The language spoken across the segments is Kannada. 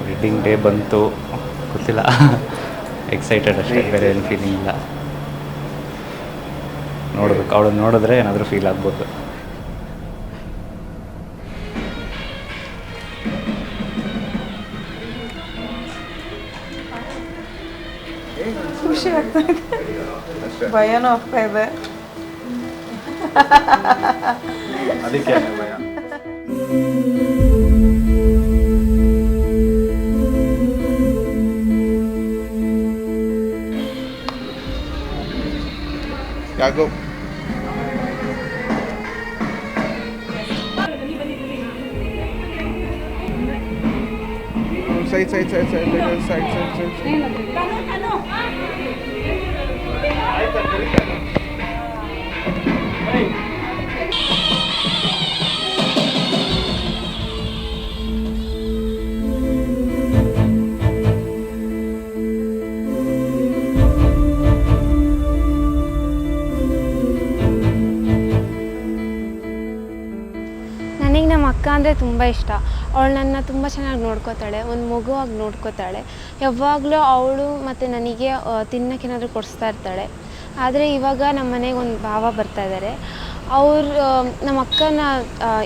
ವೆಡ್ಡಿಂಗ್ ಡೇ ಬಂತು, ಗೊತ್ತಿಲ್ಲ, ಎಕ್ಸೈಟೆಡ್ ಅಷ್ಟೇ, ಬೇರೆ ಏನು ಫೀಲಿಂಗ್ ಇಲ್ಲ. ನೋಡಬೇಕು, ಅವಳನ್ನು ನೋಡಿದ್ರೆ ಏನಾದರೂ ಫೀಲ್ ಆಗ್ಬೋದು. ಖುಷಿ ಆಗ್ತದೆ, ಭಯನೂ ಆಗ್ತಾ ಇದೆ. ಅದಕ್ಕೆ ಭಯ. ಯಾಕೋ side side side side side side side ನನಗೆ ನಮ್ಮ ಅಕ್ಕ ಅಂದರೆ ತುಂಬ ಇಷ್ಟ. ಅವಳು ನನ್ನ ತುಂಬ ಚೆನ್ನಾಗಿ ನೋಡ್ಕೋತಾಳೆ, ಒಂದು ಮಗುವಾಗಿ ನೋಡ್ಕೋತಾಳೆ. ಯಾವಾಗಲೂ ಅವಳು ಮತ್ತು ನನಗೆ ತಿನ್ನೋಕ್ಕೇನಾದರೂ ಕೊಡಿಸ್ತಾ ಇರ್ತಾಳೆ. ಆದರೆ ಇವಾಗ ನಮ್ಮ ಮನೆಗೆ ಒಂದು ಭಾವ ಬರ್ತಾ ಇದ್ದಾರೆ. ಅವರು ನಮ್ಮ ಅಕ್ಕನ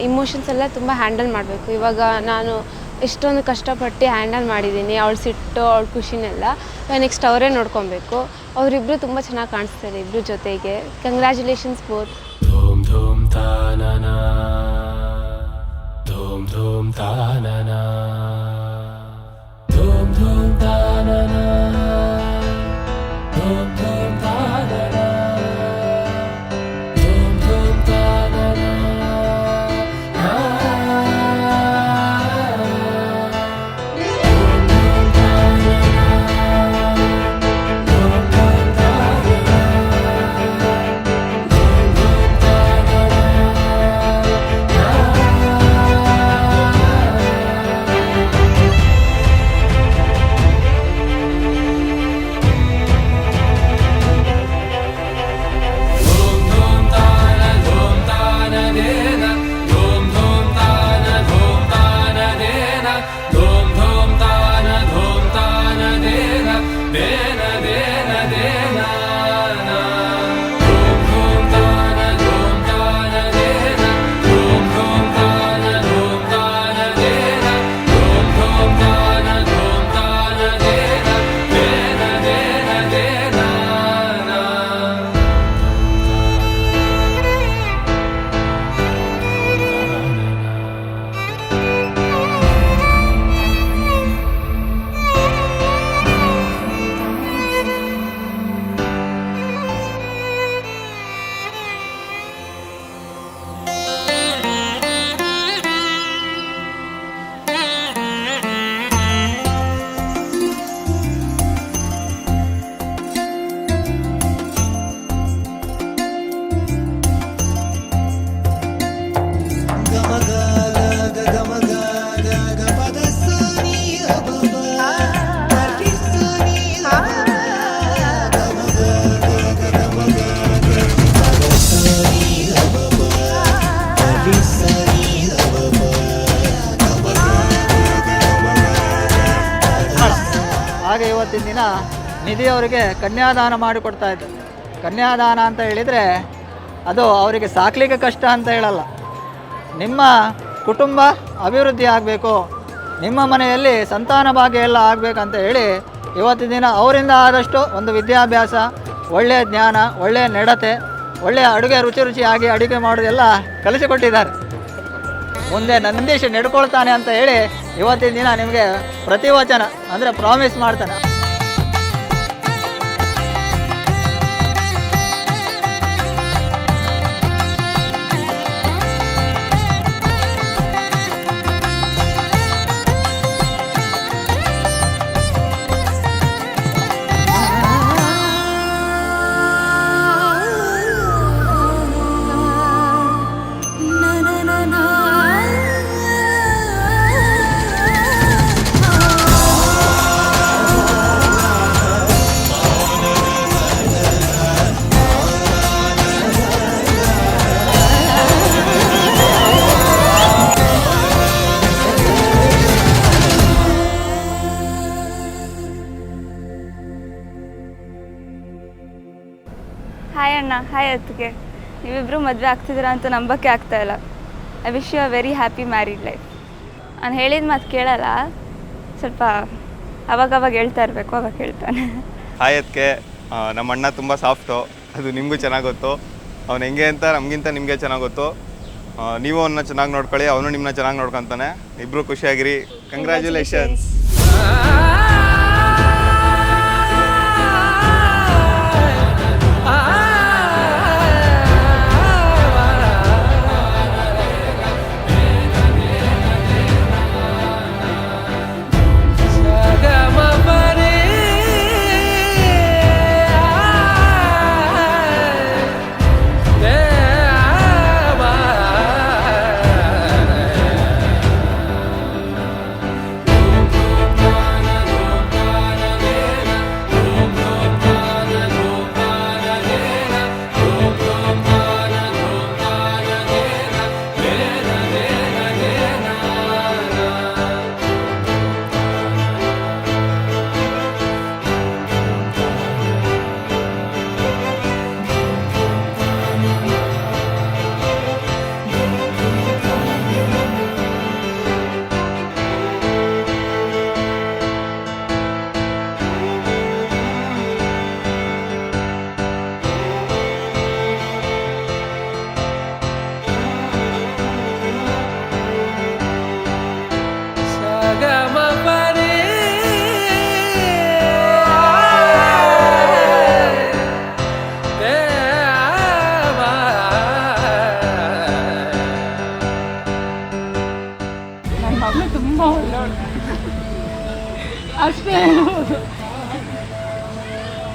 ಇಮೋಷನ್ಸ್ ಎಲ್ಲ ತುಂಬ ಹ್ಯಾಂಡಲ್ ಮಾಡಬೇಕು. ಇವಾಗ ನಾನು ಎಷ್ಟೊಂದು ಕಷ್ಟಪಟ್ಟು ಹ್ಯಾಂಡಲ್ ಮಾಡಿದ್ದೀನಿ, ಅವಳು ಸಿಟ್ಟು, ಅವಳ ಖುಷಿನೆಲ್ಲ. ನೆಕ್ಸ್ಟ್ ಅವರೇ ನೋಡ್ಕೊಬೇಕು. ಅವರಿಬ್ಬರು ತುಂಬ ಚೆನ್ನಾಗಿ ಕಾಣಿಸ್ತಾರೆ ಇಬ್ಬರು ಜೊತೆಗೆ. Congratulations both. ಧೂಮ್ ಧೂಮ್ ತಾನನಾ ಧೂಮ್ ಧೂಮ್ ತಾನನಾ ಧೂಮ್ ಧೂಮ್ ತಾನನಾ ಧೂಮ್ ಧೂಮ್ ತಾನನಾ ಧೂಮ್ ಧೂಮ್ ತಾನನಾ. ಹಾಗೆ ಇವತ್ತಿನ ದಿನ ನಿಧಿಯವರಿಗೆ ಕನ್ಯಾದಾನ ಮಾಡಿಕೊಡ್ತಾ ಇದ್ದಾರೆ. ಕನ್ಯಾದಾನ ಅಂತ ಹೇಳಿದರೆ ಅದು ಅವರಿಗೆ ಸಾಕಲಿಕ್ಕೆ ಕಷ್ಟ ಅಂತ ಹೇಳಲ್ಲ. ನಿಮ್ಮ ಕುಟುಂಬ ಅಭಿವೃದ್ಧಿ ಆಗಬೇಕು, ನಿಮ್ಮ ಮನೆಯಲ್ಲಿ ಸಂತಾನ ಭಾಗ್ಯ ಎಲ್ಲ ಆಗಬೇಕಂತ ಹೇಳಿ ಇವತ್ತಿನ ದಿನ ಅವರಿಂದ ಆದಷ್ಟು ಒಂದು ವಿದ್ಯಾಭ್ಯಾಸ, ಒಳ್ಳೆಯ ಜ್ಞಾನ, ಒಳ್ಳೆಯ ನಡತೆ, ಒಳ್ಳೆಯ ಅಡುಗೆ ರುಚಿಯಾಗಿ ಅಡುಗೆ ಮಾಡೋದೆಲ್ಲ ಕಲಿಸಿಕೊಟ್ಟಿದ್ದಾರೆ. ಮುಂದೆ ನಂದೀಶ್ ನಡ್ಕೊಳ್ತಾನೆ ಅಂತ ಹೇಳಿ ಇವತ್ತಿನ ದಿನ ನಿಮಗೆ ಪ್ರತಿವಚನ ಅಂದರೆ ಪ್ರಾಮಿಸ್ ಮಾಡ್ತಾನೆ. ಅಣ್ಣ, ಹಾಯ್ ಅತ್ತಿಗೆ. ನೀವಿಬ್ಬರು ಮದುವೆ ಆಗ್ತಿದ್ದೀರಾ ಅಂತ ನಂಬಕ್ಕೆ ಆಗ್ತಾ ಇಲ್ಲ. I wish you a very happy married life. ನಾನು ಹೇಳಿದ ಮಾತು ಕೇಳಲ್ಲ, ಸ್ವಲ್ಪ ಅವಾಗವಾಗ ಹೇಳ್ತಾ ಇರಬೇಕು, ಅವಾಗ ಹೇಳ್ತಾನೆ. ಹಾಯ್ ಅದಕ್ಕೆ ನಮ್ಮ ಅಣ್ಣ ತುಂಬ ಸಾಫ್ಟು, ಅದು ನಿಮಗೂ ಚೆನ್ನಾಗಿ ಗೊತ್ತು. ಅವ್ನು ಹೆಂಗೆ ಅಂತ ನಮಗಿಂತ ನಿಮಗೆ ಚೆನ್ನಾಗಿ ಗೊತ್ತು. ನೀವು ಅವನ್ನ ಚೆನ್ನಾಗಿ ನೋಡ್ಕೊಳ್ಳಿ, ಅವನು ನಿಮ್ಮನ್ನ ಚೆನ್ನಾಗಿ ನೋಡ್ಕೊತಾನೆ. ಇಬ್ಬರು ಖುಷಿಯಾಗಿರಿ. ಕಂಗ್ರ್ಯಾಚುಲೇಷನ್ಸ್.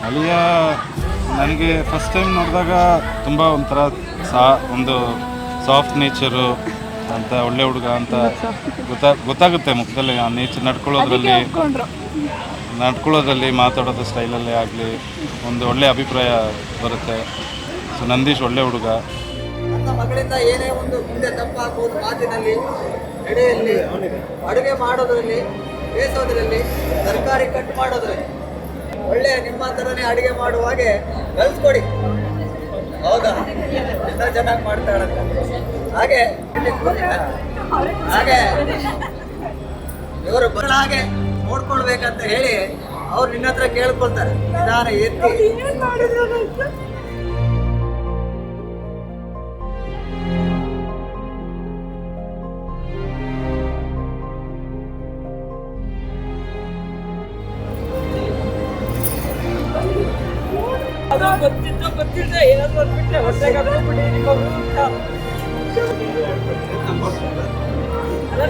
ಅಲಿಯ ನನಗೆ ಫಸ್ಟ್ ಟೈಮ್ ನೋಡಿದಾಗ ತುಂಬ ಒಂಥರ ಒಂದು ಸಾಫ್ಟ್ ನೇಚರು ಅಂತ, ಒಳ್ಳೆ ಹುಡುಗ ಅಂತ ಗೊತ್ತಾಗುತ್ತೆ ಮುಖದಲ್ಲಿ. ಆ ನೇಚರ್ ನಡ್ಕೊಳ್ಳೋದ್ರಲ್ಲಿ ಮಾತಾಡೋದು ಸ್ಟೈಲಲ್ಲೇ ಆಗಲಿ ಒಂದು ಒಳ್ಳೆ ಅಭಿಪ್ರಾಯ ಬರುತ್ತೆ. ಸೊ ನಂದೀಶ್ ಒಳ್ಳೆ ಹುಡುಗ. ನನ್ನ ಮಗಳಿಂದ ಏನೇ ಒಂದು ಮುಂದೆ ತಪ್ಪಾಗುವುದು ಮಾತಿನಲ್ಲಿ, ನಡೆಯಲ್ಲಿ, ಅಡುಗೆ ಮಾಡೋದ್ರಲ್ಲಿ, ಬೇಯಿಸೋದ್ರಲ್ಲಿ, ತರಕಾರಿ ಕಟ್ ಮಾಡೋದ್ರಲ್ಲಿ ಒಳ್ಳೆ ನಿಮ್ಮ ಥರನೇ ಅಡುಗೆ ಮಾಡುವ ಹಾಗೆ ಕಲಿಸ್ಕೊಡಿ. ಹೌದಾ? ಎಲ್ಲ ಚೆನ್ನಾಗಿ ಮಾಡ್ತಾಳಂತ. ಹಾಗೆ ಇವರು ಬರಳ ಹಾಗೆ ನೋಡ್ಕೊಳ್ಬೇಕಂತ ಹೇಳಿ ಅವ್ರು ನಿನ್ನ ಹತ್ರ ಕೇಳ್ಕೊಳ್ತಾರೆ. ನಿಧಾನ ಎತ್ತಿ ಗೊತ್ತಿಲ್ಲ ಏನಾದ್ರು ಅಂದ್ಬಿಟ್ರೆ ಹೊಟ್ಟೆಗೆ ಅಲ್ಲ,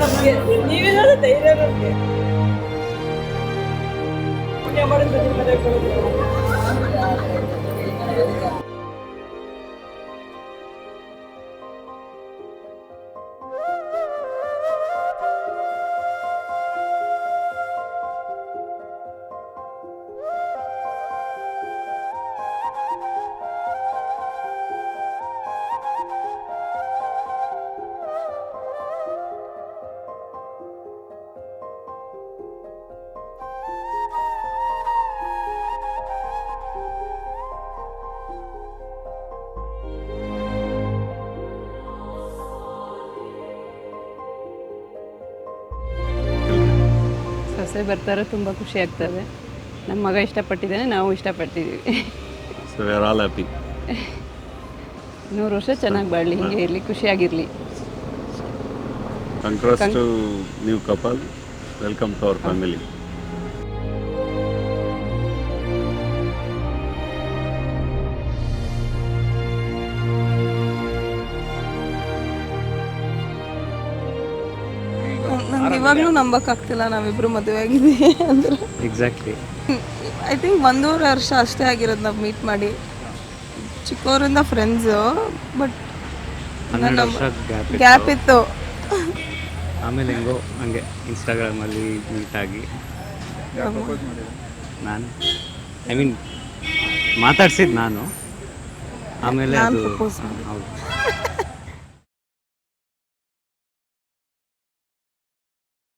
ನಮಗೆ ನೀವೇನಾದ್ರು ಧೈರ್ಯ ನಮಗೆ ಪುಣ್ಯ ಮಾಡಿದ್ರೆ ನಿಮ್ಮ ಮನೆಗೆ ಬರೋದು. ಸೊಸೆ ಬರ್ತಾರೆ, ತುಂಬ ಖುಷಿ ಆಗ್ತದೆ. ನಮ್ಮ ಮಗ ಇಷ್ಟಪಟ್ಟಿದ್ದಾನೆ, ನಾವು ಇಷ್ಟಪಟ್ಟಿದ್ದೀವಿ. So we are all happy. 100 ವರ್ಷ ಚೆನ್ನಾಗಿ ಬಾಳಲಿ, ಹೀಗೆ ಇರಲಿ, ಖುಷಿಯಾಗಿರಲಿ. Congrats to new couple. Welcome to our family. ನಂಗೆ ಇವಾಗಲೂ ನಂಬಕ್ಕಾಗ್ತಿಲ್ಲ ನಾವಿಬ್ರು ಮದುವೆ ಆಗಿದ್ದೀವಿ ಅಂದ್ರೆ. ಎಕ್ಸಾಕ್ಟ್ಲಿ. ಐ ಥಿಂಕ್ 1.5 ವರ್ಷ ಅಷ್ಟೇ ಆಗಿರೋದು ನಾವು ಮೀಟ್ ಮಾಡಿ. ಚಿಕ್ಕವರಿಂದ ಫ್ರೆಂಡ್ಸು, ಬಟ್ 12 ವರ್ಷ ಗ್ಯಾಪ್ ಇತ್ತು. ಆಮೇಲೆ ಹೆಂಗೋ ಹಂಗೆ ಇನ್ಸ್ಟಾಗ್ರಾಮಲ್ಲಿ ಮೀಟ್ ಆಗಿ ನಾನು ಐ ಮೀನ್ ಮಾತಾಡ್ಸಿದ್ದು ನಾನು. ಆಮೇಲೆ ಅದು ಹೌದು